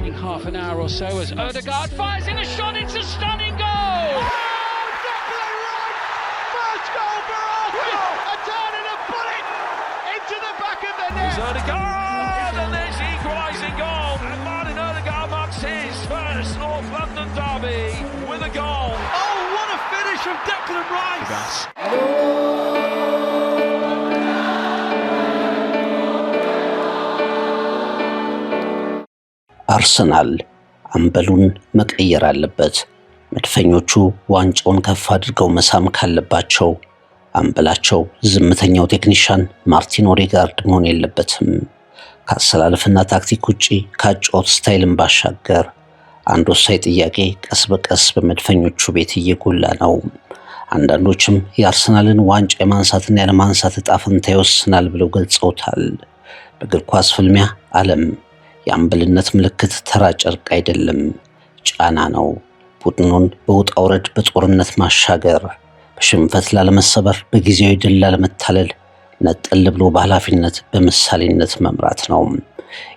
coming half an hour or so as Ødegaard fires in a shot, it's a stunning goal! Oh, Declan Rice! First goal for Arsenal! A turn and a bullet into the back of the net! It's Ødegaard, and there's the equalising goal, and Martin Ødegaard marks his first North London derby with a goal. Oh, what a finish from Declan Rice! አርሰናል አምበሉን መቀየር አለበት። መድፈኞቹ ዋንጫውን ከፍ አድርገው መሳም ካለባቸው አምበላቸው ዝምተኛው ቴክኒሻን ማርቲን ኦዴጋርድ መሆን የለበትም። ከአሰላለፍና ታክቲክ ውጪ ከአጨዋወት ስታይልን ባሻገር አንድ ወሳኝ ጥያቄ ቀስ በቀስ በመድፈኞቹ ቤት እየጎላ ነው። አንዳንዶችም የአርሰናልን ዋንጫ የማንሳትና ያለማንሳት ዕጣ ፈንታ ይወስናል ብለው ገልጸውታል። በእግር ኳስ ፍልሚያ ዓለም የአምበልነት ምልክት ተራ ጨርቅ አይደለም፣ ጫና ነው። ቡድኑን በውጣ ውረድ በጦርነት ማሻገር፣ በሽንፈት ላለመሰበር፣ በጊዜያዊ ድል ላለመታለል ነጠል ብሎ በኃላፊነት በምሳሌነት መምራት ነው።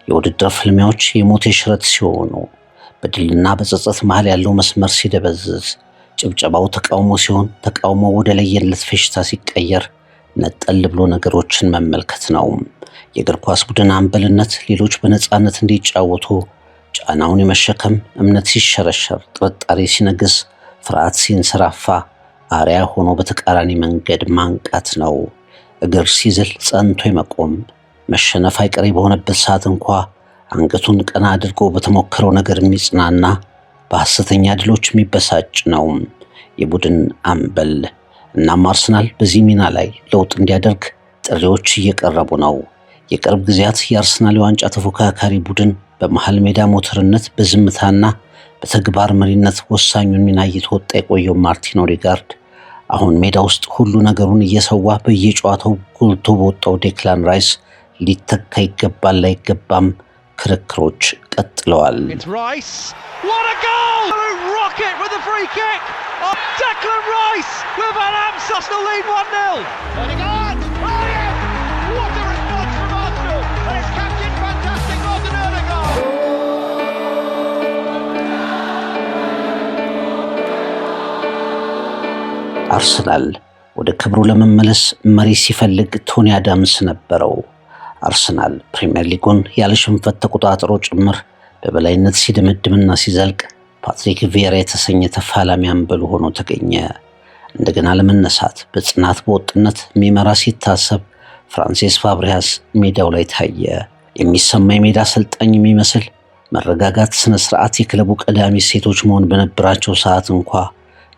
የውድድር ፍልሚያዎች የሞት የሽረት ሲሆኑ፣ በድልና በጸጸት መሃል ያለው መስመር ሲደበዝዝ፣ ጭብጨባው ተቃውሞ ሲሆን፣ ተቃውሞ ወደ ለየለት ፌሽታ ሲቀየር ነጠል ብሎ ነገሮችን መመልከት ነው። የእግር ኳስ ቡድን አምበልነት ሌሎች በነፃነት እንዲጫወቱ ጫናውን የመሸከም፣ እምነት ሲሸረሸር፣ ጥርጣሬ ሲነግስ፣ ፍርሃት ሲንሰራፋ አርያ ሆኖ በተቃራኒ መንገድ ማንቃት ነው። እግር ሲዝል ጸንቶ የመቆም፣ መሸነፍ አይቀሬ በሆነበት ሰዓት እንኳ አንገቱን ቀና አድርጎ በተሞከረው ነገር የሚጽናና፣ በሐሰተኛ ድሎች የሚበሳጭ ነው የቡድን አምበል። እናም አርሰናል በዚህ ሚና ላይ ለውጥ እንዲያደርግ ጥሪዎች እየቀረቡ ነው። የቅርብ ጊዜያት የአርሰናል ዋንጫ ተፎካካሪ ቡድን በመሃል ሜዳ ሞተርነት፣ በዝምታና በተግባር መሪነት ወሳኙን ሚና እየተወጣ የቆየው ማርቲን ኦዴጋርድ አሁን ሜዳ ውስጥ ሁሉ ነገሩን እየሰዋ በየጨዋታው ጎልቶ በወጣው ዴክላን ራይስ ሊተካ ይገባል አይገባም ክርክሮች ቀጥለዋል። What a goal! A rocket with a free kick! Oh, Declan Rice with Van Amst. Arsenal lead 1-0. Ødegaard! Oh yes! What a response from Arsenal! And it's captain fantastic Martin Ødegaard! አርሰናል ወደ ክብሩ ለመመለስ መሪ ሲፈልግ ቶኒ አዳምስ ነበረው። አርሰናል ፕሪሚየር ሊጉን ያለ ሽንፈት ተቆጣጥሮ ጭምር በበላይነት ሲደመድምና ሲዘልቅ ፓትሪክ ቪዬራ የተሰኘ ተፋላሚ አምበል ሆኖ ተገኘ። እንደገና ለመነሳት በጽናት በወጥነት የሚመራ ሲታሰብ ፍራንሲስ ፋብሪያስ ሜዳው ላይ ታየ። የሚሰማ የሜዳ አሰልጣኝ የሚመስል መረጋጋት፣ ስነ ስርዓት የክለቡ ቀዳሚ ሴቶች መሆን በነበራቸው ሰዓት እንኳ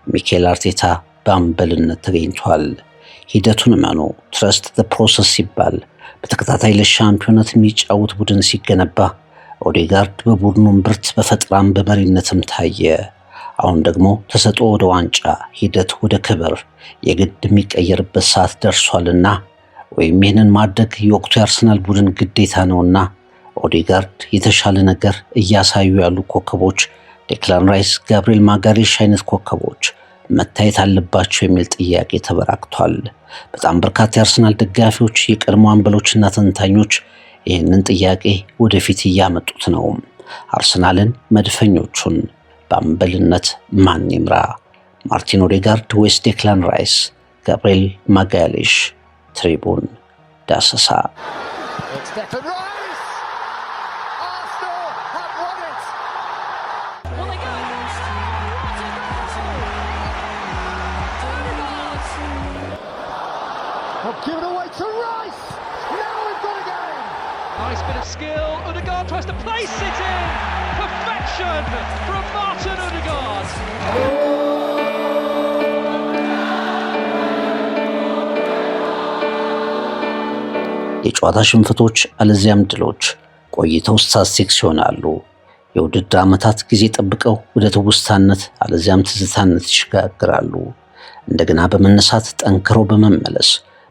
ሚኬል አርቴታ በአምበልነት ተገኝቷል። ሂደቱን እመኑ፣ ትረስት ዘ ፕሮሰስ ሲባል በተከታታይ ለሻምፒዮናት የሚጫወት ቡድን ሲገነባ ኦዴጋርድ በቡድኑም ብርት በፈጠራም በመሪነትም ታየ። አሁን ደግሞ ተሰጥኦ ወደ ዋንጫ፣ ሂደት ወደ ክብር የግድ የሚቀየርበት ሰዓት ደርሷልና ወይም ይህንን ማድረግ የወቅቱ የአርሰናል ቡድን ግዴታ ነውና ኦዴጋርድ የተሻለ ነገር እያሳዩ ያሉ ኮከቦች ዴክላን ራይስ፣ ጋብሪኤል ማጋሌሽ አይነት ኮከቦች መታየት አለባቸው የሚል ጥያቄ ተበራክቷል። በጣም በርካታ የአርሰናል ደጋፊዎች፣ የቀድሞ አምበሎችና ተንታኞች ይህንን ጥያቄ ወደፊት እያመጡት ነው። አርሰናልን መድፈኞቹን በአምበልነት ማን ይምራ? ማርቲን ኦዴጋርድ ወይስ ዴክላን ራይስ? ጋብሪኤል ማጋሌሽ። ትሪቡን ዳሰሳ Give it away to Rice! Now we've got a game! Nice bit of skill, Ødegaard tries to place it in! Perfection from Martin Ødegaard! የጨዋታ ሽንፈቶች አለዚያም ድሎች ቆይተው ስታስቲክስ ይሆናሉ። የውድድር ዓመታት ጊዜ ጠብቀው ወደ ትውስታነት አለዚያም ትዝታነት ይሸጋግራሉ። እንደገና በመነሳት ጠንክሮ በመመለስ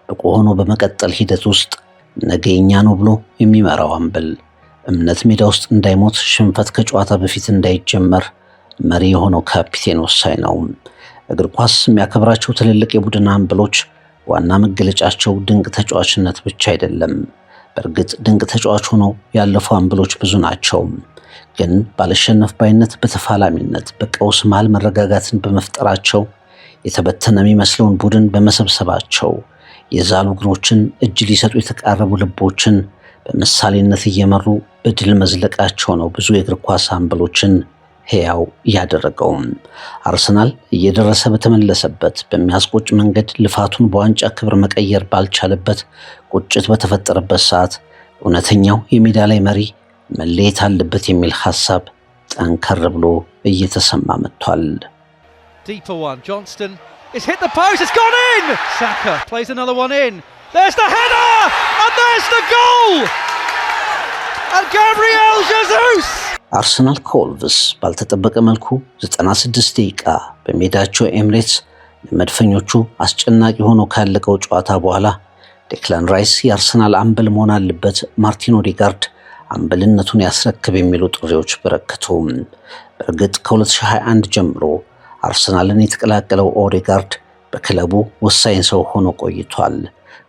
ብቁ ሆኖ በመቀጠል ሂደት ውስጥ ነገኛ ነው ብሎ የሚመራው አምበል እምነት ሜዳ ውስጥ እንዳይሞት፣ ሽንፈት ከጨዋታ በፊት እንዳይጀመር መሪ የሆነው ካፒቴን ወሳኝ ነው። እግር ኳስ የሚያከብራቸው ትልልቅ የቡድን አምበሎች ዋና መገለጫቸው ድንቅ ተጫዋችነት ብቻ አይደለም። በእርግጥ ድንቅ ተጫዋች ሆነው ያለፉ አምበሎች ብዙ ናቸው። ግን ባለሸነፍ ባይነት በተፋላሚነት በቀውስ መሃል መረጋጋትን በመፍጠራቸው የተበተነ የሚመስለውን ቡድን በመሰብሰባቸው የዛሉ እግሮችን እጅ ሊሰጡ የተቃረቡ ልቦችን በምሳሌነት እየመሩ በድል መዝለቃቸው ነው ብዙ የእግር ኳስ አምበሎችን ሕያው ያደረገው። አርሰናል እየደረሰ በተመለሰበት በሚያስቆጭ መንገድ ልፋቱን በዋንጫ ክብር መቀየር ባልቻለበት ቁጭት በተፈጠረበት ሰዓት እውነተኛው የሜዳ ላይ መሪ መለየት አለበት የሚል ሐሳብ ጠንከር ብሎ እየተሰማ መጥቷል። Deeper one, Johnston, it's hit the post, it's gone in! Saka plays another one in, there's the header, and there's the goal! And Gabriel Jesus! አርሰናል ከወልቭስ ባልተጠበቀ መልኩ 96 ደቂቃ በሜዳቸው ኤምሬትስ ለመድፈኞቹ አስጨናቂ ሆኖ ካለቀው ጨዋታ በኋላ ዴክላን ራይስ የአርሰናል አምበል መሆን አለበት፣ ማርቲን ኦዴጋርድ አምበልነቱን ያስረክብ የሚሉ ጥሪዎች በረከቱ። በእርግጥ ከ2021 ጀምሮ አርሰናልን የተቀላቀለው ኦዴጋርድ በክለቡ ወሳኝ ሰው ሆኖ ቆይቷል።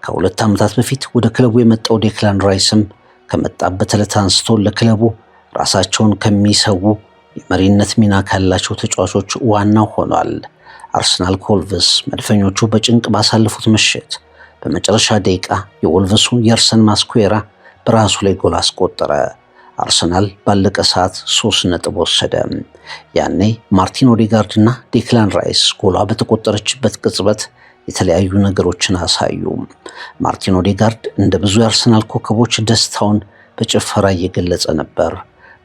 ከ2 ዓመታት በፊት ወደ ክለቡ የመጣው ዴክላን ራይስም ከመጣበት ዕለት አንስቶ ለክለቡ ራሳቸውን ከሚሰው የመሪነት ሚና ካላቸው ተጫዋቾች ዋናው ሆኗል። አርሰናል ከወልቭስ መድፈኞቹ በጭንቅ ባሳለፉት ምሽት በመጨረሻ ደቂቃ የወልቭሱ የርሰን ማስኩዌራ በራሱ ላይ ጎል አስቆጠረ። አርሰናል ባለቀ ሰዓት 3 ነጥብ ወሰደ። ያኔ ማርቲን ኦዴጋርድ እና ዴክላን ራይስ ጎሏ በተቆጠረችበት ቅጽበት የተለያዩ ነገሮችን አሳዩ። ማርቲን ኦዴጋርድ እንደ ብዙ የአርሰናል ኮከቦች ደስታውን በጭፈራ እየገለጸ ነበር።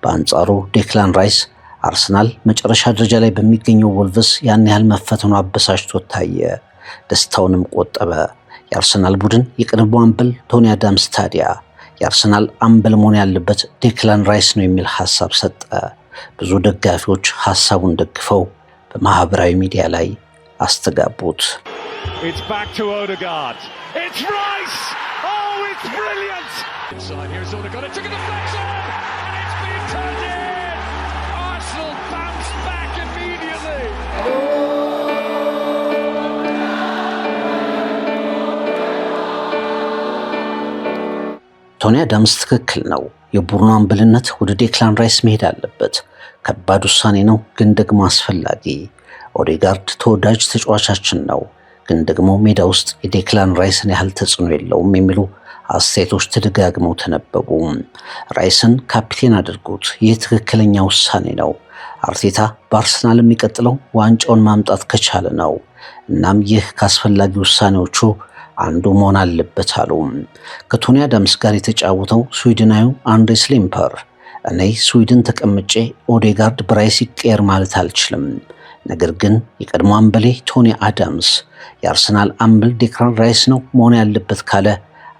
በአንጻሩ ዴክላን ራይስ አርሰናል መጨረሻ ደረጃ ላይ በሚገኘው ወልቭስ ያን ያህል መፈተኑ አበሳጭቶት ታየ። ደስታውንም ቆጠበ። የአርሰናል ቡድን የቀድሞ አምበል ቶኒ አዳምስ ታዲያ የአርሰናል አምበል መሆን ያለበት ዴክላን ራይስ ነው የሚል ሐሳብ ሰጠ። ብዙ ደጋፊዎች ሐሳቡን ደግፈው በማህበራዊ ሚዲያ ላይ አስተጋቡት። It's back to Odegaard. It's Rice! Oh, it's brilliant! Inside here's Odegaard. It took a deflection! And it's been turned in! Arsenal bounced back immediately! ቶኒ አዳምስ ትክክል ነው። የቡድኑ አምበልነት ወደ ዴክላን ራይስ መሄድ አለበት። ከባድ ውሳኔ ነው፣ ግን ደግሞ አስፈላጊ። ኦዴጋርድ ተወዳጅ ተጫዋቻችን ነው፣ ግን ደግሞ ሜዳ ውስጥ የዴክላን ራይስን ያህል ተጽዕኖ የለውም የሚሉ አስተያየቶች ተደጋግመው ተነበቡ። ራይስን ካፒቴን አድርጉት፣ ይህ ትክክለኛ ውሳኔ ነው። አርቴታ በአርሰናል የሚቀጥለው ዋንጫውን ማምጣት ከቻለ ነው። እናም ይህ ካስፈላጊ ውሳኔዎቹ አንዱ መሆን አለበት አሉ። ከቶኒ አዳምስ ጋር የተጫወተው ስዊድናዊው አንድሬ ስሊምፐር እኔ ስዊድን ተቀምጬ ኦዴጋርድ በራይስ ይቀየር ማለት አልችልም፣ ነገር ግን የቀድሞ አምበሌ ቶኒ አዳምስ የአርሰናል አምበል ዴክላን ራይስ ነው መሆን ያለበት ካለ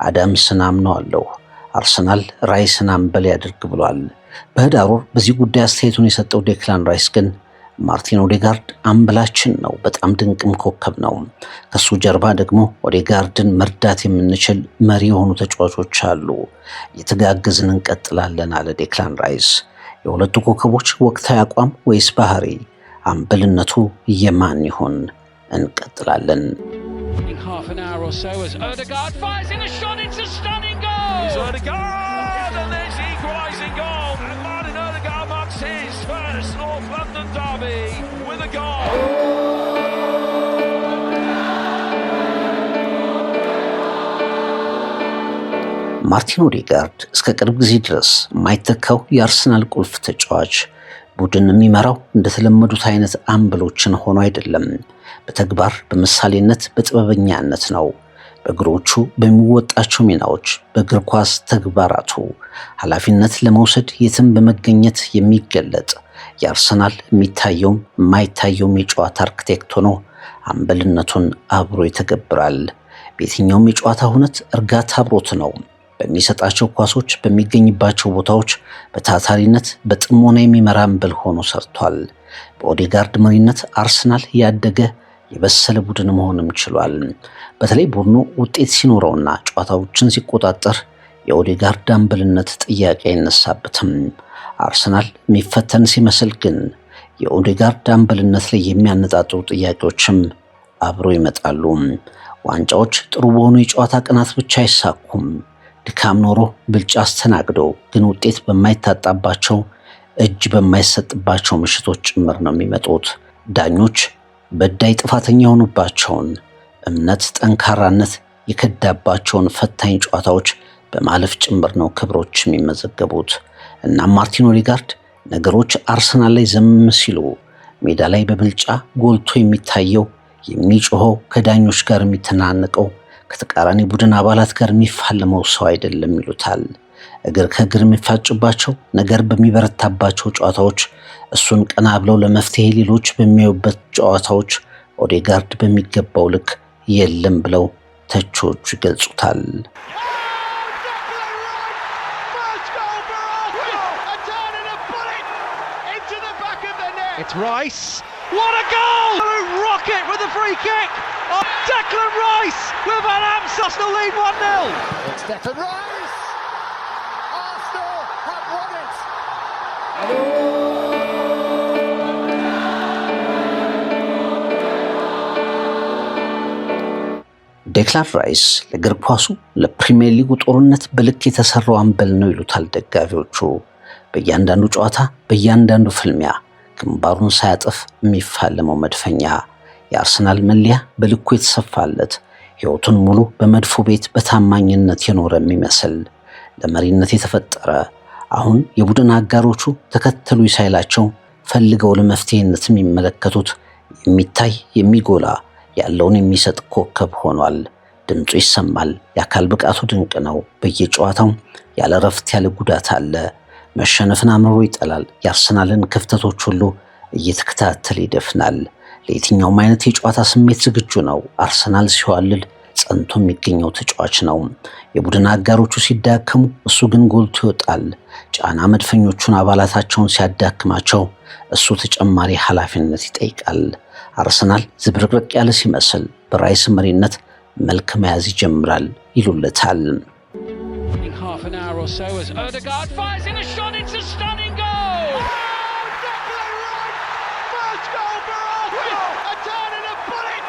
አዳምስን አምነዋለሁ። አርሰናል ራይስን አምበል ያድርግ ብሏል። በህዳር ወር በዚህ ጉዳይ አስተያየቱን የሰጠው ዴክላን ራይስ ግን ማርቲን ኦዴጋርድ አምበላችን ነው፣ በጣም ድንቅም ኮከብ ነው። ከሱ ጀርባ ደግሞ ኦዴጋርድን መርዳት የምንችል መሪ የሆኑ ተጫዋቾች አሉ፣ የተጋገዝን እንቀጥላለን አለ ዴክላን ራይስ። የሁለቱ ኮከቦች ወቅታዊ አቋም ወይስ ባህሪ፣ አምበልነቱ የማን ይሆን? እንቀጥላለን። In half an hour or so as Odegaard fires in a shot, it's a stunning goal! It's Odegaard, and there's the equalising goal. And Martin Odegaard marks his first North London derby with a goal. ማርቲን ኦዴጋርድ እስከ ቅርብ ጊዜ ድረስ የማይተካው የአርሰናል ቁልፍ ተጫዋች፣ ቡድን የሚመራው እንደተለመዱት አይነት አምበሎችን ሆኖ አይደለም። በተግባር በምሳሌነት በጥበበኛነት ነው። በእግሮቹ በሚወጣቸው ሚናዎች፣ በእግር ኳስ ተግባራቱ ኃላፊነት ለመውሰድ የትም በመገኘት የሚገለጥ የአርሰናል የሚታየውም የማይታየውም የጨዋታ አርክቴክት ሆኖ አምበልነቱን አብሮ ይተገብራል። በየትኛውም የጨዋታ ሁነት እርጋታ አብሮት ነው። በሚሰጣቸው ኳሶች በሚገኝባቸው ቦታዎች በታታሪነት በጥሞና የሚመራ አምበል ሆኖ ሰርቷል። በኦዴጋርድ መሪነት አርሰናል ያደገ የበሰለ ቡድን መሆንም ችሏል። በተለይ ቡድኑ ውጤት ሲኖረውና ጨዋታዎችን ሲቆጣጠር የኦዴጋርድ አምበልነት ጥያቄ አይነሳበትም። አርሰናል የሚፈተን ሲመስል ግን የኦዴጋርድ አምበልነት ላይ የሚያነጣጥሩ ጥያቄዎችም አብሮ ይመጣሉ። ዋንጫዎች ጥሩ በሆኑ የጨዋታ ቀናት ብቻ አይሳኩም። ድካም ኖሮ ብልጫ አስተናግዶ ግን ውጤት በማይታጣባቸው እጅ በማይሰጥባቸው ምሽቶች ጭምር ነው የሚመጡት። ዳኞች በዳይ ጥፋተኛ የሆኑባቸውን እምነት ጠንካራነት የከዳባቸውን ፈታኝ ጨዋታዎች በማለፍ ጭምር ነው ክብሮች የሚመዘገቡት። እና ማርቲን ኦዴጋርድ ነገሮች አርሰናል ላይ ዘም ሲሉ ሜዳ ላይ በብልጫ ጎልቶ የሚታየው የሚጮኸው ከዳኞች ጋር የሚተናነቀው ከተቃራኒ ቡድን አባላት ጋር የሚፋለመው ሰው አይደለም ይሉታል። እግር ከእግር የሚፋጭባቸው ነገር በሚበረታባቸው ጨዋታዎች እሱን ቀና ብለው ለመፍትሄ ሌሎች በሚያዩበት ጨዋታዎች ኦዴጋርድ በሚገባው ልክ የለም ብለው ተቾቹ ይገልጹታል። It's Rice. What a goal! Rocket with a free kick. Oh, Declan Rice with an Arsenal lead 1-0. It's Declan Rice. Arsenal have won it. ዴክላን ራይስ ለእግር ኳሱ ለፕሪሚየር ሊጉ ጦርነት በልክ የተሰራው አምበል ነው ይሉታል ደጋፊዎቹ። በእያንዳንዱ ጨዋታ በእያንዳንዱ ፍልሚያ ግንባሩን ሳያጥፍ የሚፋለመው መድፈኛ፣ የአርሰናል መለያ በልኩ የተሰፋለት፣ ሕይወቱን ሙሉ በመድፎ ቤት በታማኝነት የኖረ የሚመስል ለመሪነት የተፈጠረ፣ አሁን የቡድን አጋሮቹ ተከተሉ ሳይላቸው ፈልገው ለመፍትሄነት የሚመለከቱት የሚታይ የሚጎላ ያለውን የሚሰጥ ኮከብ ሆኗል። ድምፁ ይሰማል። የአካል ብቃቱ ድንቅ ነው። በየጨዋታው ያለ ረፍት ያለ ጉዳት አለ። መሸነፍን አምርሮ ይጠላል። የአርሰናልን ክፍተቶች ሁሉ እየተከታተለ ይደፍናል። ለየትኛውም አይነት የጨዋታ ስሜት ዝግጁ ነው። አርሰናል ሲዋልል ጸንቶ የሚገኘው ተጫዋች ነው። የቡድን አጋሮቹ ሲዳከሙ እሱ ግን ጎልቶ ይወጣል። ጫና መድፈኞቹን አባላታቸውን ሲያዳክማቸው እሱ ተጨማሪ ኃላፊነት ይጠይቃል። አርሰናል ዝብርቅርቅ ያለ ሲመስል በራይስ መሪነት መልክ መያዝ ይጀምራል ይሉለታል። Half an hour or so as Ødegaard fires in a shot, it's a stunning goal! Oh, Declan Rice! First goal for Arsenal! A turn and a bullet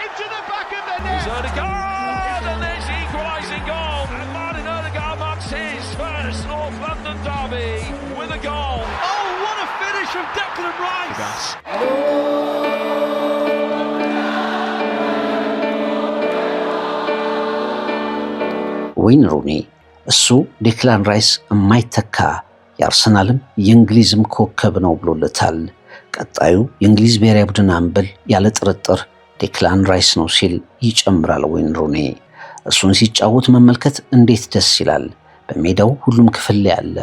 into the back of the net! It's Ødegaard, and there's the equalising goal! And Martin Ødegaard marks his first North London derby with a goal! Oh, what a finish from Declan Rice! ወይን ሩኒ እሱ ዴክላን ራይስ የማይተካ የአርሰናልም የእንግሊዝም ኮከብ ነው ብሎለታል። ቀጣዩ የእንግሊዝ ብሔራዊ ቡድን አምበል ያለ ጥርጥር ዴክላን ራይስ ነው ሲል ይጨምራል ወይን ሩኒ። እሱን ሲጫወት መመልከት እንዴት ደስ ይላል። በሜዳው ሁሉም ክፍል ላይ ያለ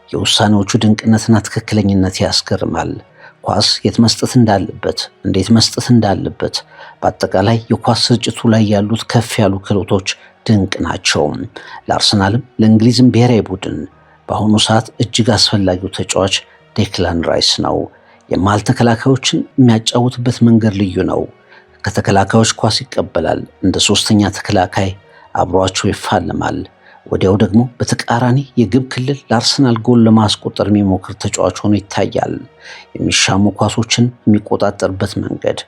የውሳኔዎቹ ድንቅነትና ትክክለኝነት ያስገርማል። ኳስ የት መስጠት እንዳለበት፣ እንዴት መስጠት እንዳለበት፣ በአጠቃላይ የኳስ ስርጭቱ ላይ ያሉት ከፍ ያሉ ክህሎቶች ድንቅ ናቸው። ለአርሰናልም ለእንግሊዝም ብሔራዊ ቡድን በአሁኑ ሰዓት እጅግ አስፈላጊው ተጫዋች ዴክላን ራይስ ነው። የመሃል ተከላካዮችን የሚያጫውትበት መንገድ ልዩ ነው። ከተከላካዮች ኳስ ይቀበላል፣ እንደ ሶስተኛ ተከላካይ አብሯቸው ይፋለማል። ወዲያው ደግሞ በተቃራኒ የግብ ክልል ለአርሰናል ጎል ለማስቆጠር የሚሞክር ተጫዋች ሆኖ ይታያል። የሚሻሙ ኳሶችን የሚቆጣጠርበት መንገድ፣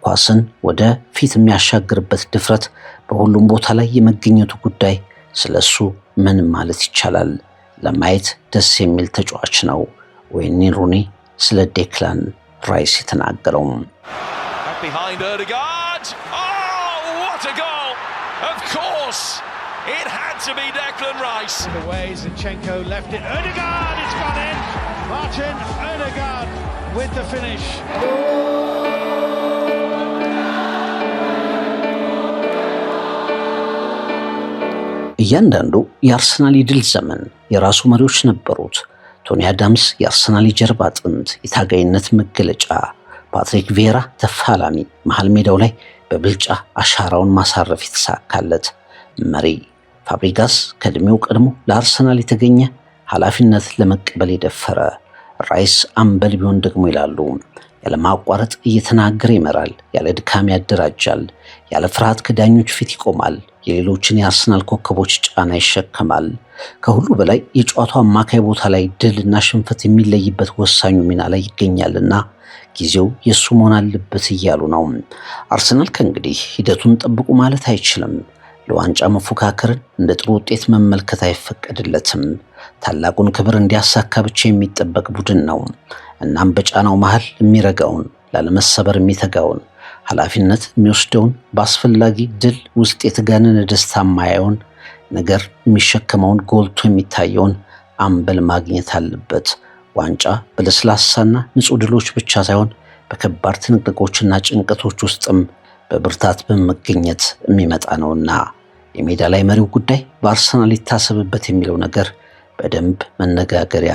ኳስን ወደ ፊት የሚያሻግርበት ድፍረት፣ በሁሉም ቦታ ላይ የመገኘቱ ጉዳይ ስለሱ ምን ማለት ይቻላል? ለማየት ደስ የሚል ተጫዋች ነው ወይን ሩኒ ስለ ዴክላን ራይስ የተናገረው። Behind Ødegaard. Oh, what a goal! Of course, it had to be Declan Rice. The way Zinchenko left it. Ødegaard, it's gone in. Martin Ødegaard with the finish. እያንዳንዱ የአርሰናል የድል ዘመን የራሱ መሪዎች ነበሩት። ቶኒ አዳምስ የአርሰናል የጀርባ አጥንት፣ የታጋይነት መገለጫ፣ ፓትሪክ ቪዬራ ተፋላሚ፣ መሃል ሜዳው ላይ በብልጫ አሻራውን ማሳረፍ የተሳካለት መሪ፣ ፋብሪጋስ ከእድሜው ቀድሞ ለአርሰናል የተገኘ ኃላፊነት ለመቀበል የደፈረ፣ ራይስ አምበል ቢሆን ደግሞ ይላሉ ያለማቋረጥ እየተናገረ ይመራል፣ ያለ ድካም ያደራጃል፣ ያለ ፍርሃት ከዳኞች ፊት ይቆማል፣ የሌሎችን የአርሰናል ኮከቦች ጫና ይሸከማል። ከሁሉ በላይ የጨዋታው አማካይ ቦታ ላይ ድልና ሽንፈት የሚለይበት ወሳኙ ሚና ላይ ይገኛልና ጊዜው የሱ መሆን አለበት እያሉ ነው። አርሰናል ከእንግዲህ ሂደቱን ጠብቁ ማለት አይችልም። ለዋንጫ መፎካከርን እንደ ጥሩ ውጤት መመልከት አይፈቀድለትም። ታላቁን ክብር እንዲያሳካ ብቻ የሚጠበቅ ቡድን ነው። እናም በጫናው መሃል የሚረጋውን፣ ላለመሰበር የሚተጋውን፣ ኃላፊነት የሚወስደውን፣ በአስፈላጊ ድል ውስጥ የተጋነነ ደስታ የማያየውን ነገር የሚሸከመውን፣ ጎልቶ የሚታየውን አምበል ማግኘት አለበት። ዋንጫ በለስላሳና ንጹህ ድሎች ብቻ ሳይሆን በከባድ ትንቅንቆችና ጭንቀቶች ውስጥም በብርታት በመገኘት የሚመጣ ነውና የሜዳ ላይ መሪው ጉዳይ በአርሰናል ይታሰብበት የሚለው ነገር በደንብ መነጋገሪያ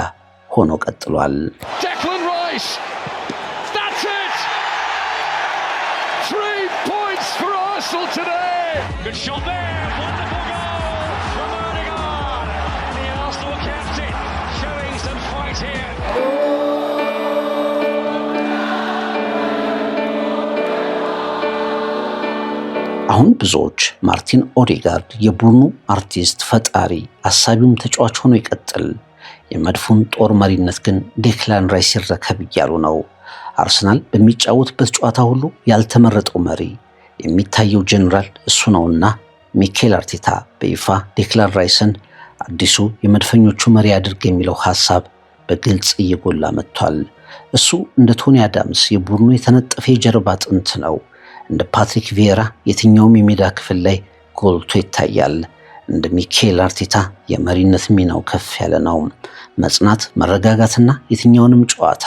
ሆኖ ቀጥሏል። Declan Rice. That's it. 3 points for Arsenal today. Good shot there. Wonderful goal from Odegaard. The Arsenal captain showing some fight here. አሁን ብዙዎች ማርቲን ኦዴጋርድ የቡድኑ አርቲስት፣ ፈጣሪ፣ አሳቢውም ተጫዋች ሆኖ ይቀጥል፣ የመድፉን ጦር መሪነት ግን ዴክላን ራይስ ይረከብ እያሉ ነው። አርሰናል በሚጫወትበት ጨዋታ ሁሉ ያልተመረጠው መሪ፣ የሚታየው ጀነራል እሱ ነውና ሚኬል አርቴታ በይፋ ዴክላን ራይስን አዲሱ የመድፈኞቹ መሪ አድርግ የሚለው ሐሳብ በግልጽ እየጎላ መጥቷል። እሱ እንደ ቶኒ አዳምስ የቡድኑ የተነጠፈ የጀርባ አጥንት ነው። እንደ ፓትሪክ ቪዬራ የትኛውም የሜዳ ክፍል ላይ ጎልቶ ይታያል። እንደ ሚኬል አርቴታ የመሪነት ሚናው ከፍ ያለ ነው። መጽናት፣ መረጋጋትና የትኛውንም ጨዋታ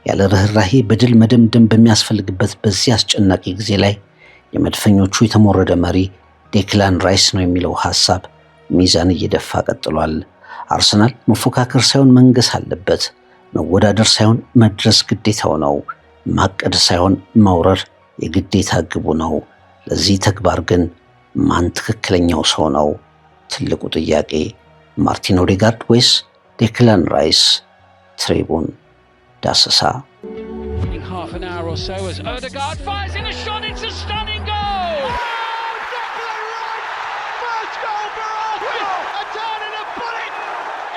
ያለ ርህራሄ በድል መደምደም በሚያስፈልግበት በዚህ አስጨናቂ ጊዜ ላይ የመድፈኞቹ የተሞረደ መሪ ዴክላን ራይስ ነው የሚለው ሐሳብ ሚዛን እየደፋ ቀጥሏል። አርሰናል መፎካከር ሳይሆን መንገስ አለበት። መወዳደር ሳይሆን መድረስ ግዴታው ነው። ማቀድ ሳይሆን መውረር የግዴታ ግቡ ነው። ለዚህ ተግባር ግን ማን ትክክለኛው ሰው ነው? ትልቁ ጥያቄ ማርቲን ኦዴጋርድ ወይስ ዴክላን ራይስ? ትሪቡን ዳሰሳ። In half an hour or so as Odegaard fires in a shot, it's a stunning goal! Declan Rice! First goal for Arsenal! A turn and a bullet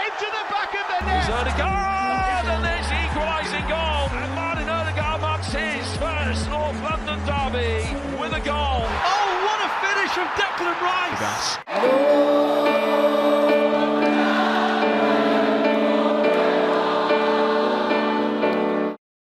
into the back of the net! There's Odegaard, and there's the equalising goal. And Martin Odegaard marks his first North London derby with a goal. Oh, what a finish from Declan Rice!